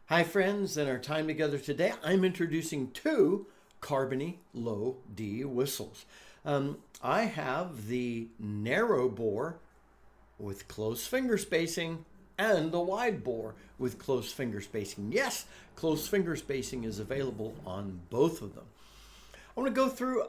Hi friends, in our time together today, I'm introducing two Carbony Low D whistles. I have the narrow bore with close finger spacing and the wide bore with close finger spacing. Yes, close finger spacing is available on both of them. I want to go through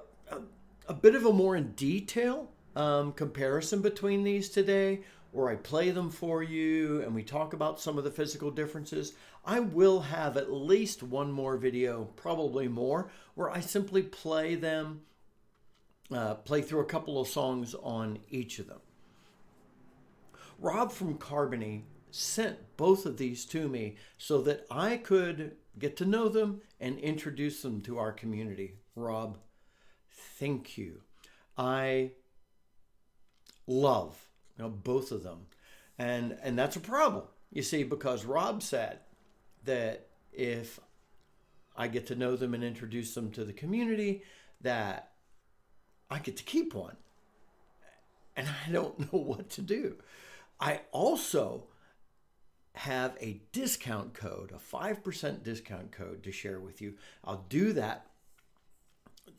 a bit of a more in detail comparison between these today, where I play them for you and we talk about some of the physical differences. I will have at least one more video, probably more, where I simply play them, play through a couple of songs on each of them. Rob from Carbony sent both of these to me so that I could get to know them and introduce them to our community. Rob, thank you. I love both of them. And that's a problem, you see, because Rob said that if I get to know them and introduce them to the community, that I get to keep one. And I don't know what to do. I also have a discount code, a 5% discount code to share with you. I'll do that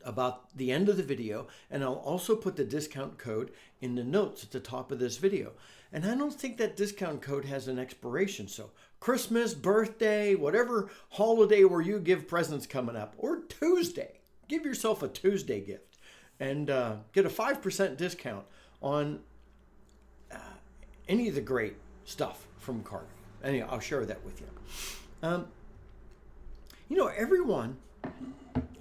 about the end of the video, and I'll also put the discount code in the notes at the top of this video. And I don't think that discount code has an expiration, so Christmas, birthday, whatever holiday where you give presents coming up, or Tuesday, give yourself a Tuesday gift and get a 5% discount on any of the great stuff from Carbony. Anyway, I'll share that with you. Everyone,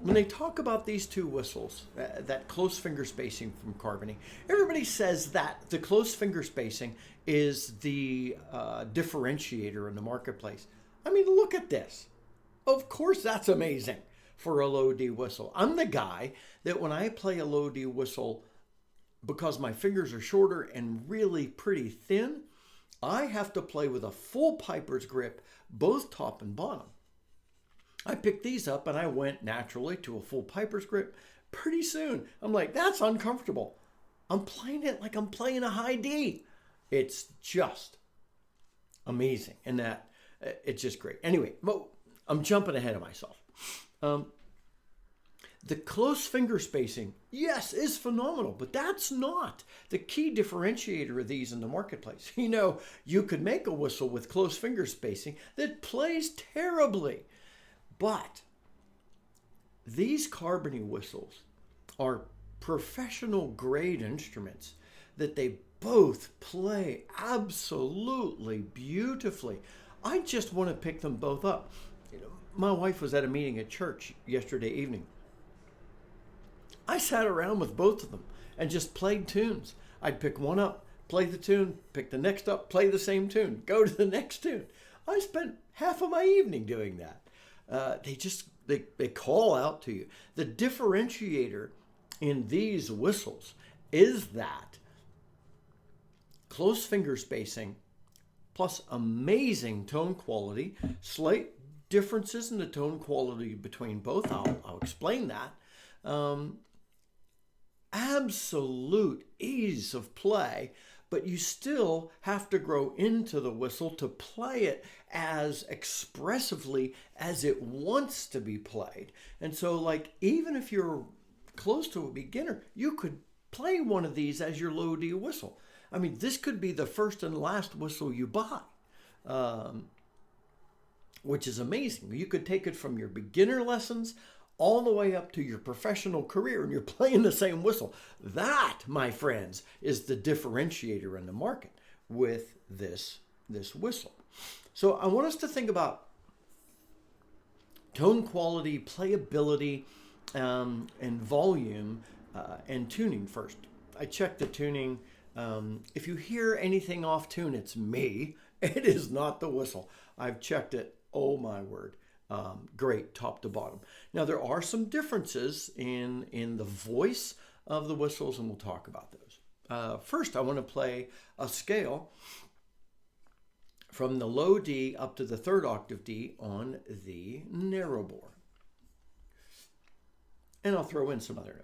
when they talk about these two whistles, that close finger spacing from Carbony, everybody says that the close finger spacing is the differentiator in the marketplace. I mean, look at this. Of course, that's amazing for a low D whistle. I'm the guy that when I play a low D whistle, because my fingers are shorter and really pretty thin, I have to play with a full piper's grip, both top and bottom. I picked these up and I went naturally to a full piper's grip. Pretty soon, I'm like, that's uncomfortable. I'm playing it like I'm playing a high D. It's just amazing. And that, it's just great. Anyway, I'm jumping ahead of myself. The close finger spacing, yes, is phenomenal, but that's not the key differentiator of these in the marketplace. You could make a whistle with close finger spacing that plays terribly. But these Carbony whistles are professional grade instruments that they both play absolutely beautifully. I just want to pick them both up. My wife was at a meeting at church yesterday evening. I sat around with both of them and just played tunes. I'd pick one up, play the tune, pick the next up, play the same tune, go to the next tune. I spent half of my evening doing that. They call out to you. The differentiator in these whistles is that close finger spacing plus amazing tone quality, slight differences in the tone quality between both. I'll explain that. Absolute ease of play, but you still have to grow into the whistle to play it as expressively as it wants to be played. And so, even if you're close to a beginner, you could play one of these as your low D whistle. I mean, this could be the first and last whistle you buy, which is amazing. You could take it from your beginner lessons all the way up to your professional career, and you're playing the same whistle. That, my friends, is the differentiator in the market with this whistle. So I want us to think about tone quality, playability, and volume and tuning first. I checked the tuning. If you hear anything off tune, it's me. It is not the whistle. I've checked it. Oh my word. Great, top to bottom. Now, there are some differences in the voice of the whistles, and we'll talk about those. First, I want to play a scale from the low D up to the third octave D on the narrow bore. And I'll throw in some other notes.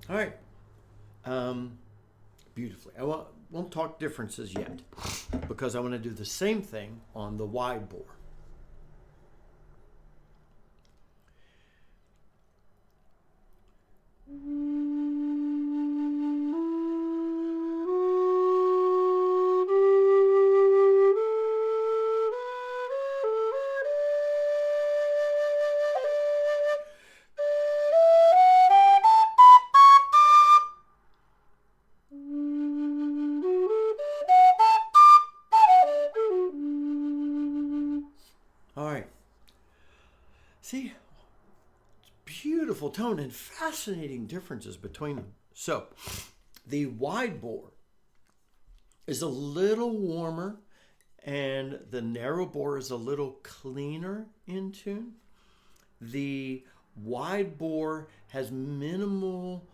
All right. Beautifully. I won't talk differences yet because I want to do the same thing on the wide bore. All right. See, beautiful tone and fascinating differences between them. So, the wide bore is a little warmer and the narrow bore is a little cleaner in tune. The wide bore has minimal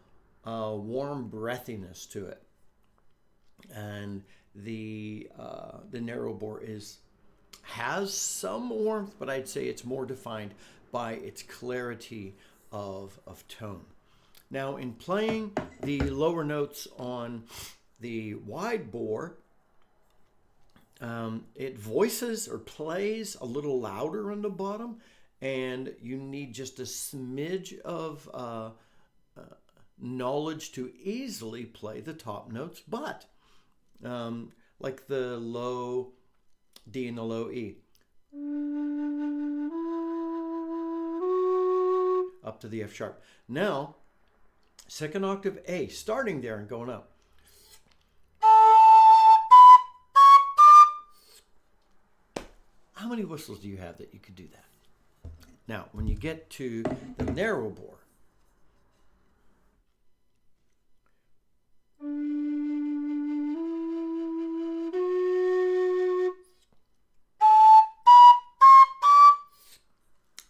warm breathiness to it, and the narrow bore has some warmth, but I'd say it's more defined by its clarity of tone. Now, in playing the lower notes on the wide bore, it voices or plays a little louder on the bottom, and you need just a smidge of knowledge to easily play the top notes, but like the low D and the low E, up to the F sharp. Now, second octave A, starting there and going up. How many whistles do you have that you could do that? Now, when you get to the narrow bore,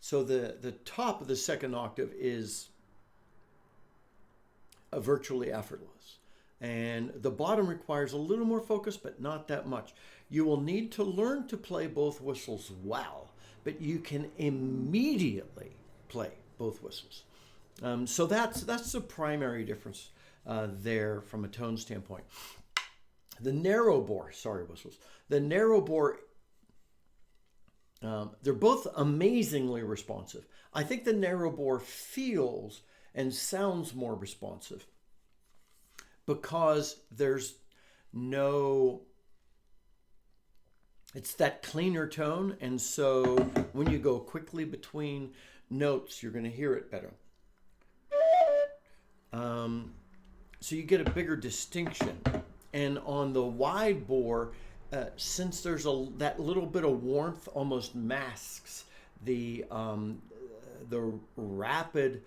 so the top of the second octave is virtually effortless. And the bottom requires a little more focus, but not that much. You will need to learn to play both whistles well, but you can immediately play both whistles. So that's the primary difference there from a tone standpoint. The narrow bore, whistles. The narrow bore, they're both amazingly responsive. I think the narrow bore feels and sounds more responsive because there's no, it's that cleaner tone, and so when you go quickly between notes, you're going to hear it better. So you get a bigger distinction. And on the wide bore, since there's that little bit of warmth almost masks the rapid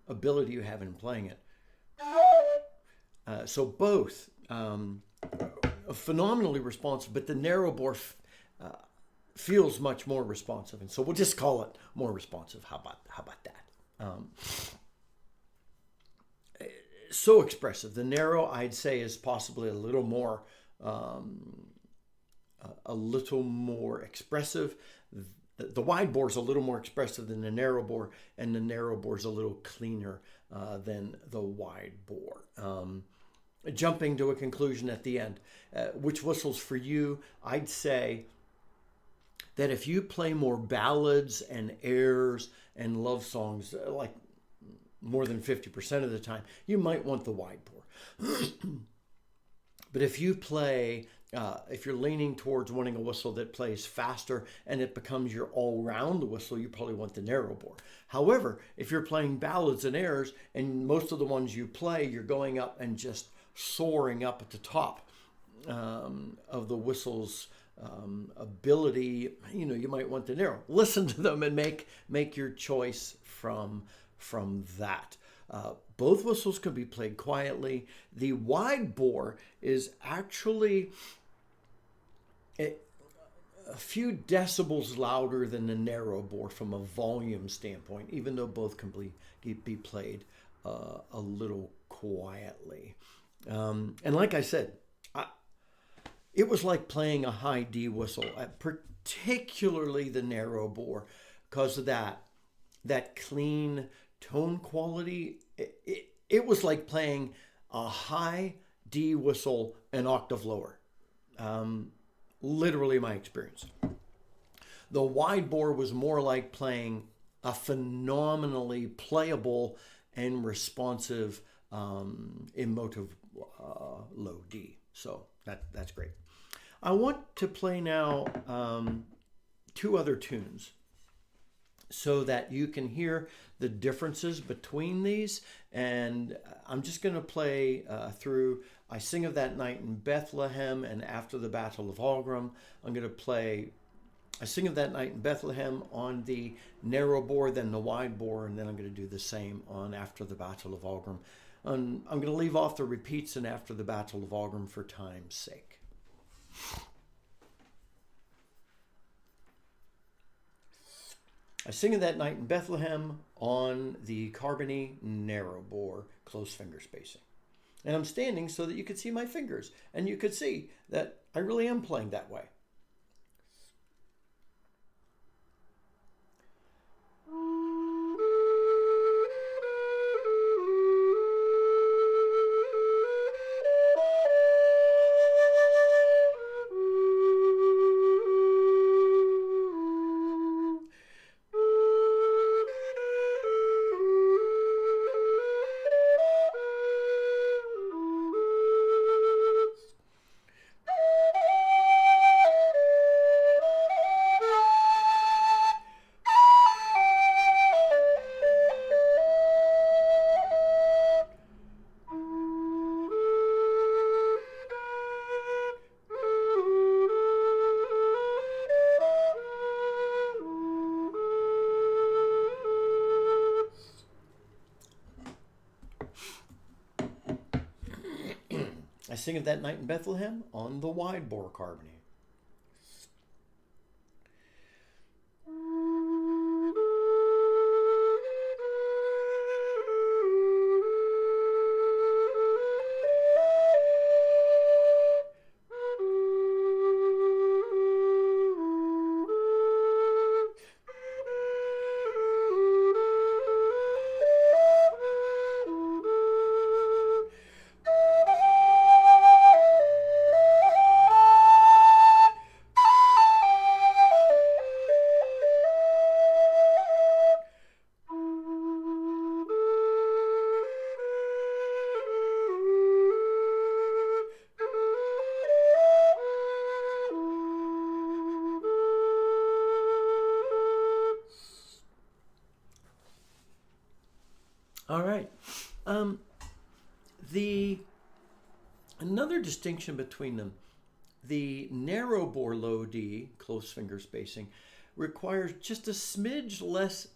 ability you have in playing it. So both phenomenally responsive, but the narrow bore feels much more responsive, and so we'll just call it more responsive. How about that? So expressive. The narrow, I'd say, is possibly a little more expressive. The wide bore is a little more expressive than the narrow bore, and the narrow bore is a little cleaner than the wide bore. Jumping to a conclusion at the end, which whistles for you? I'd say that if you play more ballads and airs and love songs, like more than 50% of the time, you might want the wide bore. But if you play, if you're leaning towards wanting a whistle that plays faster and it becomes your all-round whistle, you probably want the narrow bore. However, if you're playing ballads and airs, and most of the ones you play, you're going up and just soaring up at the top of the whistle's ability, you might want the narrow. Listen to them and make your choice from that. Both whistles can be played quietly. The wide bore is actually a few decibels louder than the narrow bore from a volume standpoint, even though both can be played a little quietly. And like I said, it was like playing a high D whistle, particularly the narrow bore, because of that clean tone quality. It was like playing a high D whistle an octave lower. Literally my experience. The wide bore was more like playing a phenomenally playable and responsive emotive low D. So that's great. I want to play now two other tunes so that you can hear the differences between these. And I'm just going to play through I Sing of That Night in Bethlehem and After the Battle of Algram. I'm going to play I Sing of That Night in Bethlehem on the narrow bore, then the wide bore, and then I'm going to do the same on After the Battle of Algram. I'm going to leave off the repeats in After the Battle of Algram for time's sake. I Sing of That Night in Bethlehem on the Carbony narrow bore, close finger spacing. And I'm standing so that you could see my fingers, and you could see that I really am playing that way. I Sing of That Night in Bethlehem on the wide bore Carbony. All right. Another distinction between them, the narrow bore low D, close finger spacing, requires just a smidge less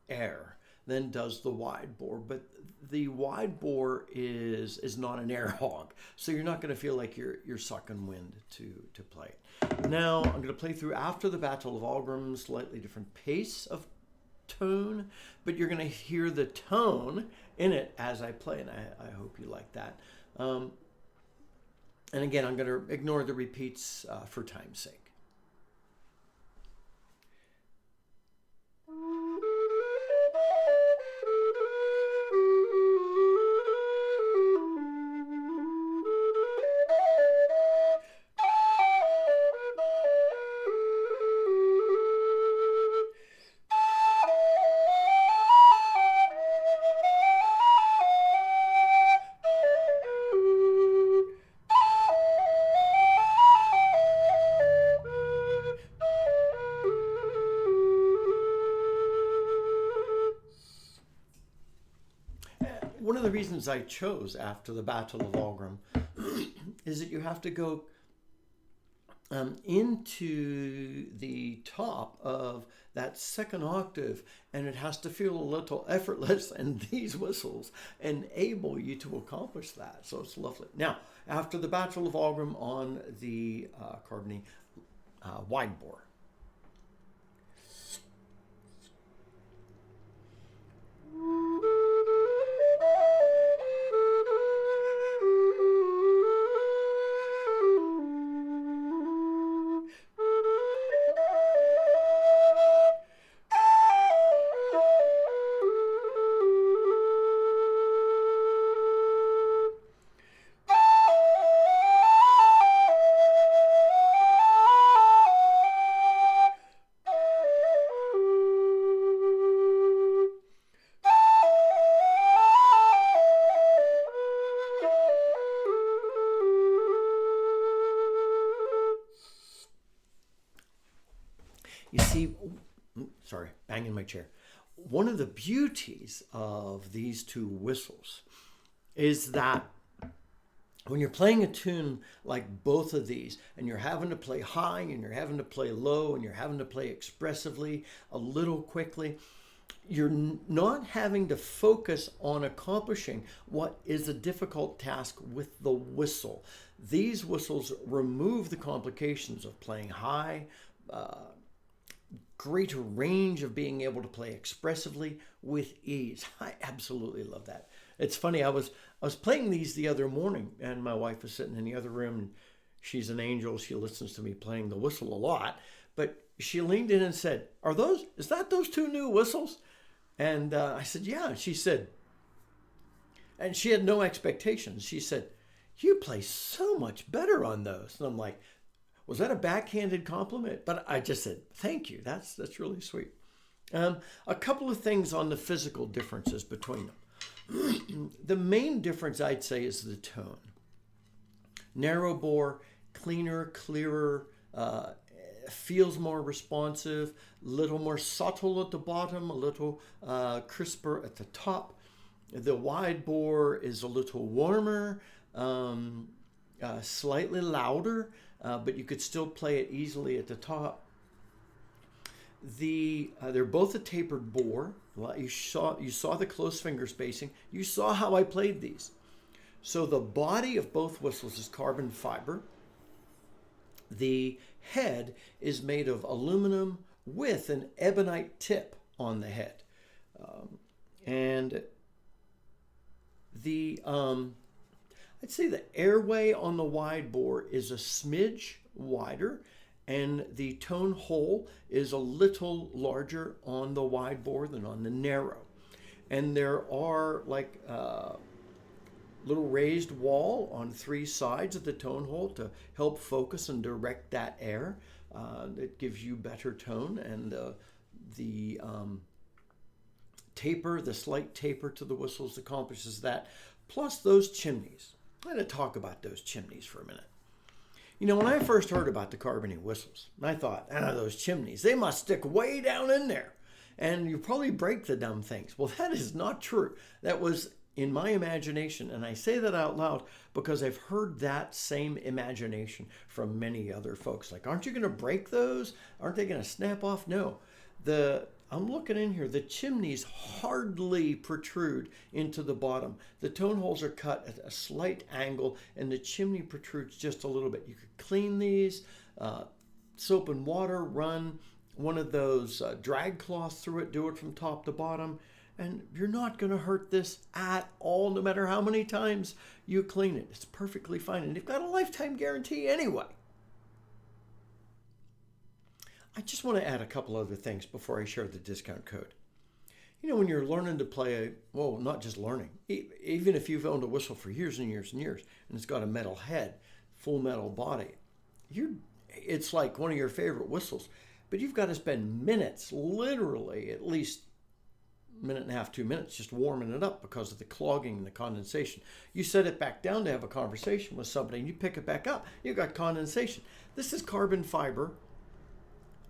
air than does the wide bore, but the wide bore is not an air hog, so you're not going to feel like you're sucking wind to play it. Now I'm going to play through After the Battle of Algram, slightly different pace of tone, but you're going to hear the tone in it as I play, and I hope you like that. And again, I'm going to ignore the repeats for time's sake. One of the reasons I chose After the Battle of Algram is that you have to go into the top of that second octave, and it has to feel a little effortless, and these whistles enable you to accomplish that. So it's lovely. Now, After the Battle of Algram on the Carbony wide bore. sorry, banging my chair. One of the beauties of these two whistles is that when you're playing a tune like both of these, and you're having to play high, and you're having to play low, and you're having to play expressively, a little quickly, you're not having to focus on accomplishing what is a difficult task with the whistle. These whistles remove the complications of playing high, greater range of being able to play expressively with ease. I absolutely love that. It's funny, I was playing these the other morning, and my wife was sitting in the other room, and she's an angel. She listens to me playing the whistle a lot, but she leaned in and said, is that those two new whistles? And I said, yeah. She said, and she had no expectations. She said, you play so much better on those. And I'm like, was that a backhanded compliment? But I just said, thank you. That's really sweet. A couple of things on the physical differences between them. The main difference, I'd say, is the tone. Narrow bore, cleaner, clearer, feels more responsive, a little more subtle at the bottom, a little crisper at the top. The wide bore is a little warmer, slightly louder, but you could still play it easily at the top. They're both a tapered bore. You saw the close finger spacing. You saw how I played these. So the body of both whistles is carbon fiber. The head is made of aluminum with an ebonite tip on the head. And I'd say the airway on the wide bore is a smidge wider, and the tone hole is a little larger on the wide bore than on the narrow. And there are like little raised wall on three sides of the tone hole to help focus and direct that air. It gives you better tone, and the taper, the slight taper to the whistles accomplishes that. Plus those chimneys. I'm going to talk about those chimneys for a minute. You know, when I first heard about the Carbony whistles, I thought, those chimneys, they must stick way down in there, and you probably break the dumb things. Well, that is not true. That was in my imagination, and I say that out loud because I've heard that same imagination from many other folks. Like, aren't you going to break those? Aren't they going to snap off? No. I'm looking in here. The chimneys hardly protrude into the bottom. The tone holes are cut at a slight angle, and the chimney protrudes just a little bit. You could clean these, soap and water, run one of those drag cloths through it, do it from top to bottom, and you're not going to hurt this at all, no matter how many times you clean it. It's perfectly fine, and you've got a lifetime guarantee anyway. I just want to add a couple other things before I share the discount code. You know, when you're learning to play, not just learning, even if you've owned a whistle for years and years and years, and it's got a metal head, full metal body, it's like one of your favorite whistles, but you've got to spend minutes, literally at least a minute and a half, 2 minutes, just warming it up because of the clogging and the condensation. You set it back down to have a conversation with somebody, and you pick it back up, you've got condensation. This is carbon fiber,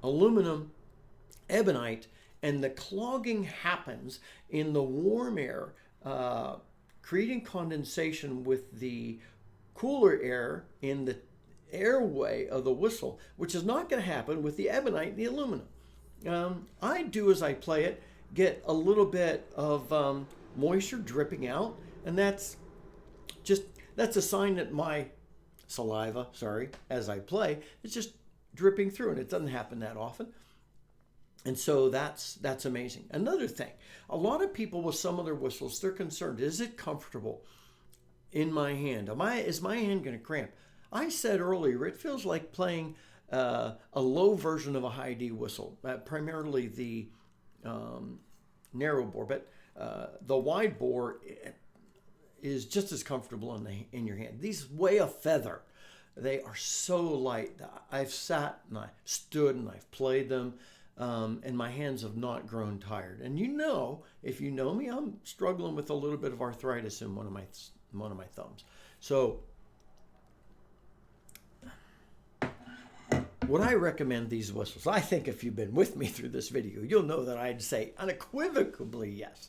aluminum, ebonite, and the clogging happens in the warm air, creating condensation with the cooler air in the airway of the whistle, which is not going to happen with the ebonite and the aluminum. I do, as I play it, get a little bit of moisture dripping out, and that's a sign that my saliva, as I play, it's just dripping through, and it doesn't happen that often. And so that's amazing. Another thing, a lot of people with some of their whistles, they're concerned, is it comfortable in my hand? Is my hand going to cramp? I said earlier, it feels like playing a low version of a high D whistle, primarily the narrow bore, but the wide bore is just as comfortable in your hand. These weigh a feather. They are so light. I've sat and I stood and I've played them, and my hands have not grown tired. And if you know me, I'm struggling with a little bit of arthritis in one of my thumbs. So Would I recommend these whistles? I think if you've been with me through this video, you'll know that I'd say unequivocally yes.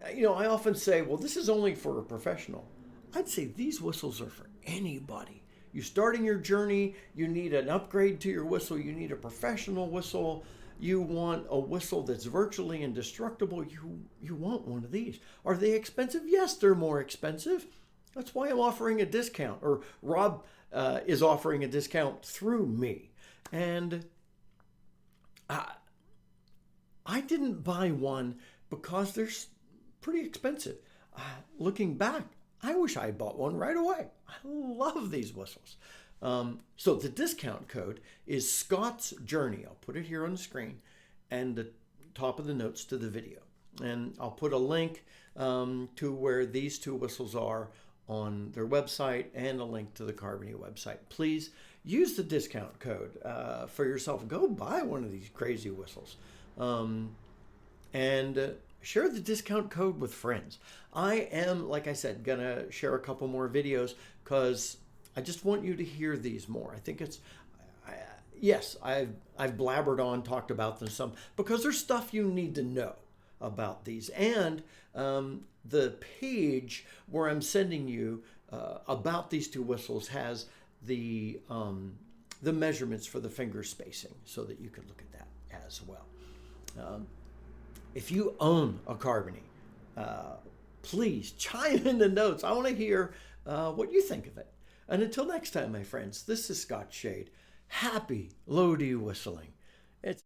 I often say, well, this is only for a professional. I'd say these whistles are for anybody. You're starting your journey, you need an upgrade to your whistle, you need a professional whistle, you want a whistle that's virtually indestructible, you want one of these. Are they expensive? Yes, they're more expensive. That's why I'm offering a discount, or Rob is offering a discount through me. And I didn't buy one because they're pretty expensive. Looking back, I wish I had bought one right away. I love these whistles. So the discount code is Scott's Journey. I'll put it here on the screen and the top of the notes to the video. And I'll put a link to where these two whistles are on their website and a link to the Carbony website. Please use the discount code for yourself. Go buy one of these crazy whistles. And share the discount code with friends. I am, like I said, gonna share a couple more videos because I just want you to hear these more. I think it's, yes, I've blabbered on, talked about them some, because there's stuff you need to know about these. And the page where I'm sending you about these two whistles has the measurements for the finger spacing so that you can look at that as well. If you own a Carbony, please chime in the notes. I want to hear what you think of it. And until next time, my friends, this is Scott Shade. Happy low D whistling. It's